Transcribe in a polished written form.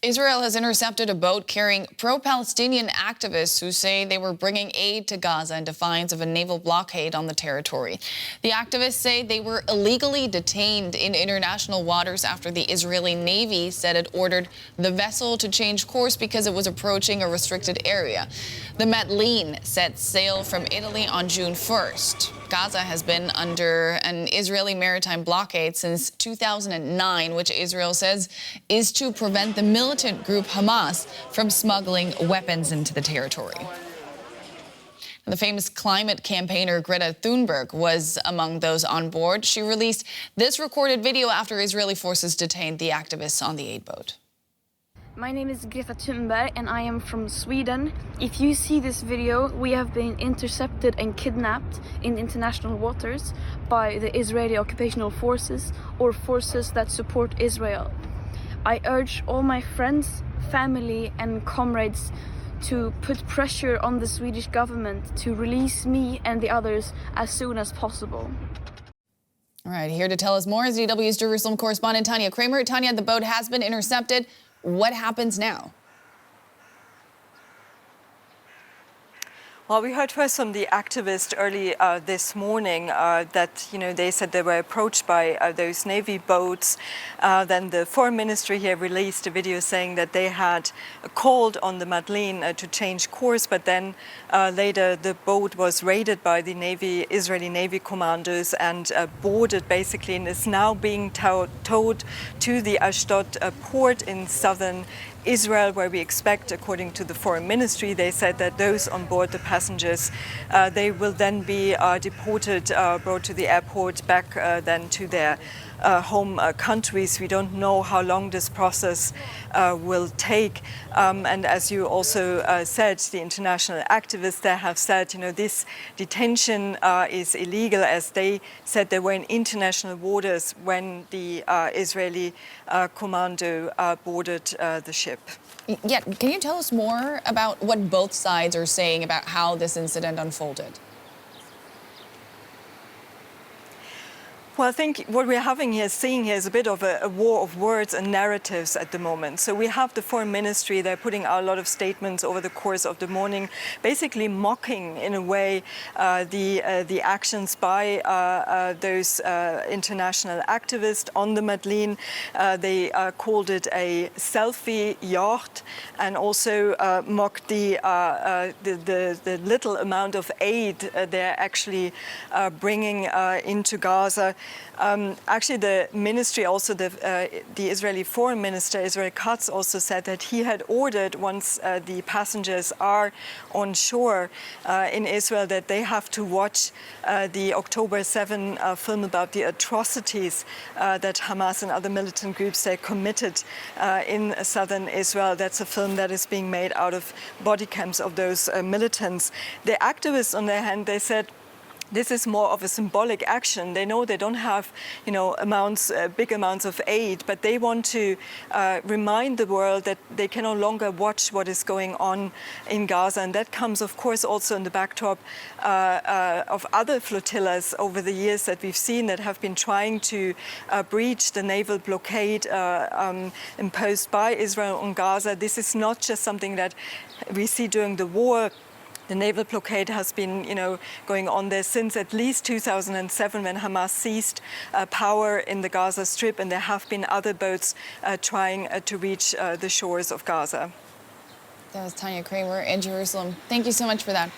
Israel has intercepted a boat carrying pro-Palestinian activists who say they were bringing aid to Gaza in defiance of a naval blockade on the territory. The activists say they were illegally detained in international waters after the Israeli Navy said it ordered the vessel to change course because it was approaching a restricted area. The Madleen set sail from Italy on June 1st. Gaza has been under an Israeli maritime blockade since 2009, which Israel says is to prevent the militant group Hamas from smuggling weapons into the territory. The famous climate campaigner Greta Thunberg was among those on board. She released this recorded video after Israeli forces detained the activists on the aid boat. My name is Greta Thunberg and I am from Sweden. If you see this video, we have been intercepted and kidnapped in international waters by the Israeli occupational forces or forces that support Israel. I urge all my friends, family and comrades to put pressure on the Swedish government to release me and the others as soon as possible. All right, here to tell us more is DW's Jerusalem correspondent Tania Krämer. Tania, the boat has been intercepted. What happens now? Well, we heard first from the activist early this morning that, they said they were approached by those Navy boats. Then the Foreign Ministry here released a video saying that they had called on the Madleen to change course, but then later the boat was raided by the Israeli Navy commandos and boarded basically, and is now being towed to the Ashdod port in southern Israel, where we expect, according to the Foreign Ministry, they said that those on board, the passengers, they will then be deported, brought to the airport, back then to their home countries. We don't know how long this process will take. And as you also said, the international activists there have said, this detention is illegal, as they said they were in international waters when the Israeli commando boarded the ship. Yeah, can you tell us more about what both sides are saying about how this incident unfolded? Well, I think what we're seeing here is a bit of a war of words and narratives at the moment. So we have the Foreign Ministry, they're putting out a lot of statements over the course of the morning, basically mocking, in a way, the actions by those international activists on the Madleen. They called it a selfie yacht, and also mocked the little amount of aid they're actually bringing into Gaza. Actually, the ministry, also the Israeli Foreign Minister, Israel Katz, also said that he had ordered, once the passengers are on shore in Israel, that they have to watch the October 7 film about the atrocities that Hamas and other militant groups they committed in southern Israel. That's a film that is being made out of body cams of those militants. The activists, on their hand, they said, this is more of a symbolic action. They know they don't have, big amounts of aid, but they want to remind the world that they can no longer watch what is going on in Gaza. And that comes, of course, also in the backdrop of other flotillas over the years that we've seen that have been trying to breach the naval blockade imposed by Israel on Gaza. This is not just something that we see during the war. The naval blockade has been, going on there since at least 2007, when Hamas seized power in the Gaza Strip, and there have been other boats trying to reach the shores of Gaza. That was Tania Krämer in Jerusalem. Thank you so much for that.